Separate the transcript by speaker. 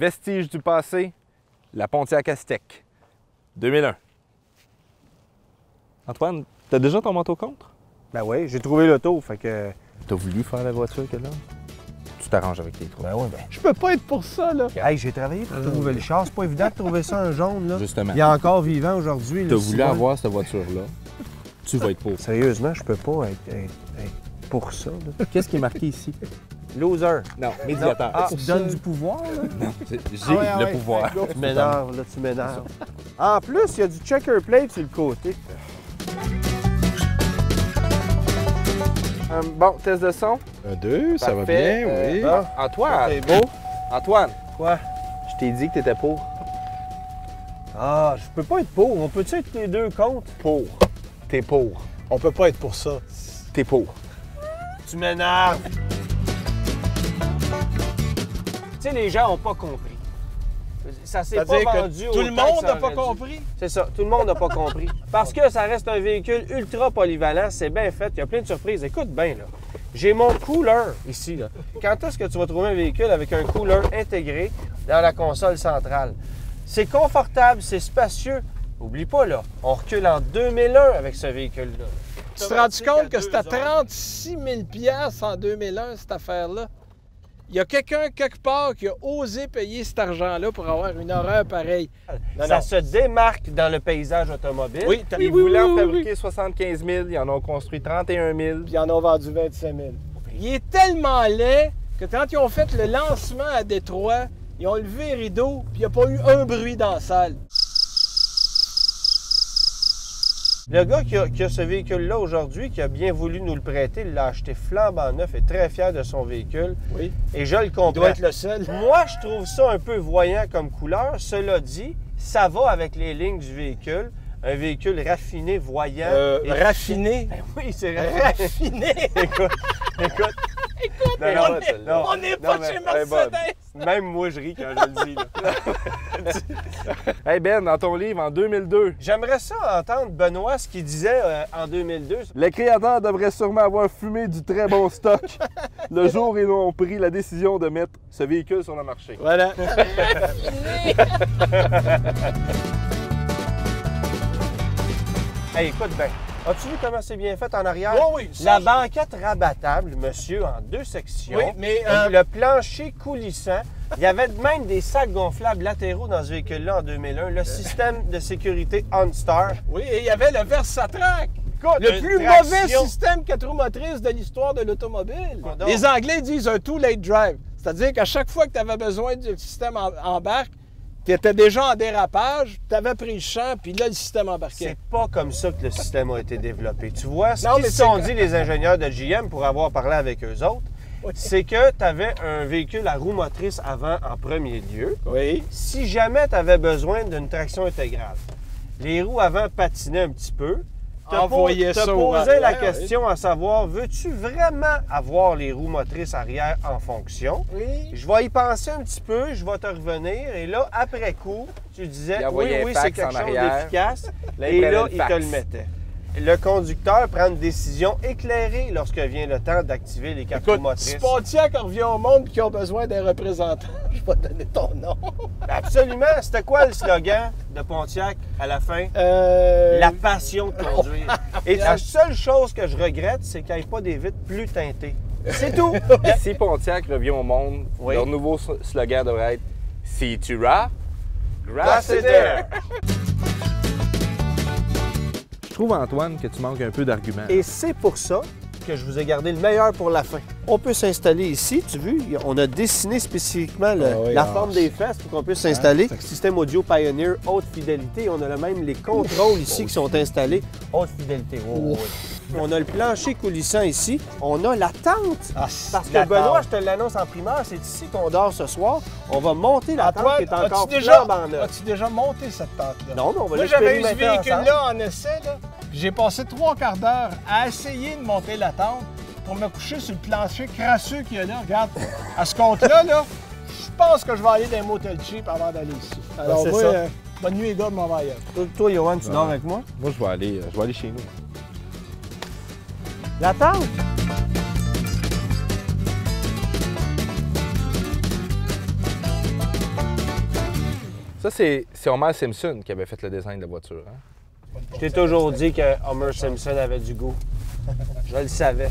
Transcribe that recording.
Speaker 1: Vestige du passé, la Pontiac Aztec, 2001. Antoine, t'as déjà ton manteau contre?
Speaker 2: Ben oui, j'ai trouvé l'auto, fait que...
Speaker 1: T'as voulu faire la voiture qu'elle a? Tu t'arranges avec tes trous.
Speaker 2: Ben oui, ben...
Speaker 3: Je peux pas être pour ça, là.
Speaker 2: Hey, j'ai travaillé pour trouver le char. C'est pas évident de trouver ça un jaune, là.
Speaker 1: Justement.
Speaker 2: Il est encore vivant aujourd'hui.
Speaker 1: T'as voulu avoir cette voiture-là, tu vas être pour.
Speaker 2: Sérieusement, je peux pas être pour ça, là.
Speaker 1: Qu'est-ce qui est marqué ici?
Speaker 2: Loser.
Speaker 1: Non, médiateur.
Speaker 2: Ah, tu donnes du pouvoir, là?
Speaker 1: Non, j'ai le pouvoir.
Speaker 2: Tu m'énerves, là, tu m'énerves. En plus, il y a du checker plate sur le côté. Bon, test de son.
Speaker 3: 1, 2, ça va
Speaker 2: Parfait.
Speaker 3: bien, oui.
Speaker 2: Bon,
Speaker 1: Antoine!
Speaker 2: c'est beau.
Speaker 1: Antoine!
Speaker 2: Quoi?
Speaker 1: Je t'ai dit que t'étais pour.
Speaker 2: Ah, je peux pas être pour. On peut-tu être les deux contre?
Speaker 1: Pour. T'es pour.
Speaker 3: On peut pas être pour ça.
Speaker 1: T'es pour.
Speaker 2: Tu m'énerves. Tu sais, les gens n'ont pas compris. Ça s'est pas
Speaker 3: C'est-à-dire
Speaker 2: vendu
Speaker 3: que tout le
Speaker 2: autant
Speaker 3: monde
Speaker 2: que ça
Speaker 3: n'a pas
Speaker 2: aurait dû.
Speaker 3: compris.
Speaker 2: C'est ça, tout le monde n'a pas compris. Parce que ça reste un véhicule ultra polyvalent, c'est bien fait, il y a plein de surprises. Écoute bien, là. J'ai mon cooler ici, là. Quand est-ce que tu vas trouver un véhicule avec un cooler intégré dans la console centrale? C'est confortable, c'est spacieux. Oublie pas, là, on recule en 2001 avec ce véhicule-là.
Speaker 3: Tu te rends compte que c'était 36 000 $ en 2001, cette affaire-là? Il y a quelqu'un, quelque part, qui a osé payer cet argent-là pour avoir une horreur pareille.
Speaker 2: Ça se démarque dans le paysage automobile.
Speaker 3: Oui,
Speaker 1: Ils voulaient en fabriquer 75 000, ils en ont construit 31 000.
Speaker 3: Puis ils en ont vendu 25 000. Il est tellement laid que quand ils ont fait le lancement à Détroit, ils ont levé les rideaux, puis il n'y a pas eu un bruit dans la salle.
Speaker 2: Le gars qui a ce véhicule-là aujourd'hui, qui a bien voulu nous le prêter, il l'a acheté flambant neuf, est très fier de son véhicule.
Speaker 3: Oui.
Speaker 2: Et je le comprends.
Speaker 3: Il doit être le seul.
Speaker 2: Moi, je trouve ça un peu voyant comme couleur. Cela dit, ça va avec les lignes du véhicule. Un véhicule raffiné, voyant. et
Speaker 3: Raffiné.
Speaker 2: Ben oui, c'est raffiné. Écoute. Non,
Speaker 3: On n'est pas chez Mercedes.
Speaker 2: Même moi, je ris quand je le dis. Là.
Speaker 1: Hey Ben, dans ton livre, en 2002,
Speaker 2: J'aimerais ça entendre Benoît ce qu'il disait en 2002.
Speaker 1: les créateurs devraient sûrement avoir fumé du très bon stock le jour où ils ont pris la décision de mettre ce véhicule sur le marché.
Speaker 3: Voilà.
Speaker 2: Hey, écoute bien. As-tu vu comment c'est bien fait en arrière?
Speaker 3: Oui, oui.
Speaker 2: La banquette rabattable, monsieur, en 2 sections.
Speaker 3: Oui, mais,
Speaker 2: Le plancher coulissant. Il y avait même des sacs gonflables latéraux dans ce véhicule-là en 2001. Le système de sécurité OnStar.
Speaker 3: Oui, et il y avait le Versatrack.
Speaker 2: Écoute,
Speaker 3: Le
Speaker 2: une
Speaker 3: plus
Speaker 2: traction.
Speaker 3: mauvais système 4 roues motrices de l'histoire de l'automobile.
Speaker 2: Donc.
Speaker 3: Les Anglais disent un too-late drive. C'est-à-dire qu'à chaque fois que tu avais besoin du système embarque, tu étais déjà en dérapage, tu avais pris le champ, puis là, le système embarquait.
Speaker 2: C'est pas comme ça que le système a été développé. Tu vois, ce
Speaker 3: Non,
Speaker 2: qu'ils
Speaker 3: mais
Speaker 2: se sont
Speaker 3: c'est-
Speaker 2: dit, les ingénieurs de GM, pour avoir parlé avec eux autres,
Speaker 3: Oui.
Speaker 2: c'est que tu avais un véhicule à roue motrice avant en premier lieu.
Speaker 3: Oui.
Speaker 2: Si jamais tu avais besoin d'une traction intégrale, les roues avant patinaient un petit peu,
Speaker 3: Envoyais
Speaker 2: te
Speaker 3: ça au
Speaker 2: posais la
Speaker 3: arrière,
Speaker 2: question à savoir, veux-tu vraiment avoir les roues motrices arrière en fonction?
Speaker 3: Oui.
Speaker 2: Je vais y penser un petit peu, je vais te revenir. Et là, après coup, tu disais,
Speaker 1: Il
Speaker 2: oui,
Speaker 1: envoyait un
Speaker 2: oui,
Speaker 1: fax
Speaker 2: c'est quelque
Speaker 1: en
Speaker 2: chose
Speaker 1: arrière.
Speaker 2: d'efficace.
Speaker 1: Là,
Speaker 2: Et
Speaker 1: prenait
Speaker 2: là,
Speaker 1: le
Speaker 2: il
Speaker 1: fax.
Speaker 2: te le mettait. Le conducteur prend une décision éclairée lorsque vient le temps d'activer les 4 roues
Speaker 3: Écoute,
Speaker 2: motrices.
Speaker 3: si Pontiac revient au monde et qu'ils ont besoin d'un représentant, je vais te donner ton nom.
Speaker 2: Absolument. C'était quoi le slogan de Pontiac à la fin? La passion de conduire. Et la seule chose que je regrette, c'est qu'il n'y ait pas des vitres plus teintées. C'est tout.
Speaker 1: Si Pontiac revient au monde,
Speaker 2: Oui.
Speaker 1: leur nouveau slogan devrait être Si tu ras, grâce
Speaker 2: Grâce
Speaker 1: there. Je trouve, Antoine, que tu manques un peu d'arguments.
Speaker 2: Et c'est pour ça que je vous ai gardé le meilleur pour la fin. On peut s'installer ici, tu vois, on a dessiné spécifiquement la forme des fesses pour qu'on puisse s'installer. Système audio Pioneer haute fidélité. On a même les contrôles ici qui sont installés. Haute fidélité. Oh, oui. On a le plancher coulissant ici. On a la tente. Parce que Benoît, je te l'annonce en primeur, c'est ici qu'on dort ce soir. On va monter la tente qui est encore flambant neuve.
Speaker 3: As-tu déjà monté cette tente-là?
Speaker 2: Non, mais on va
Speaker 3: Moi, j'avais eu ce
Speaker 2: l'expérimenter ensemble.
Speaker 3: véhicule-là en essai, là. J'ai passé 3 quarts d'heure à essayer de monter la tente pour me coucher sur le plancher crasseux qu'il y a là. Regarde, à ce compte-là, là, je pense que je vais aller dans un motel cheap avant d'aller ici. Alors,
Speaker 2: c'est
Speaker 3: moi,
Speaker 2: ça.
Speaker 3: bonne nuit, les gars, je m'en vais ailleurs.
Speaker 2: Toi, Johan, tu dors avec moi?
Speaker 1: Moi, je vais aller chez nous.
Speaker 2: La tente?
Speaker 1: Ça, c'est Homer Simpson qui avait fait le design de la voiture. Hein?
Speaker 2: Je t'ai toujours dit que Homer Simpson avait du goût. Je le savais.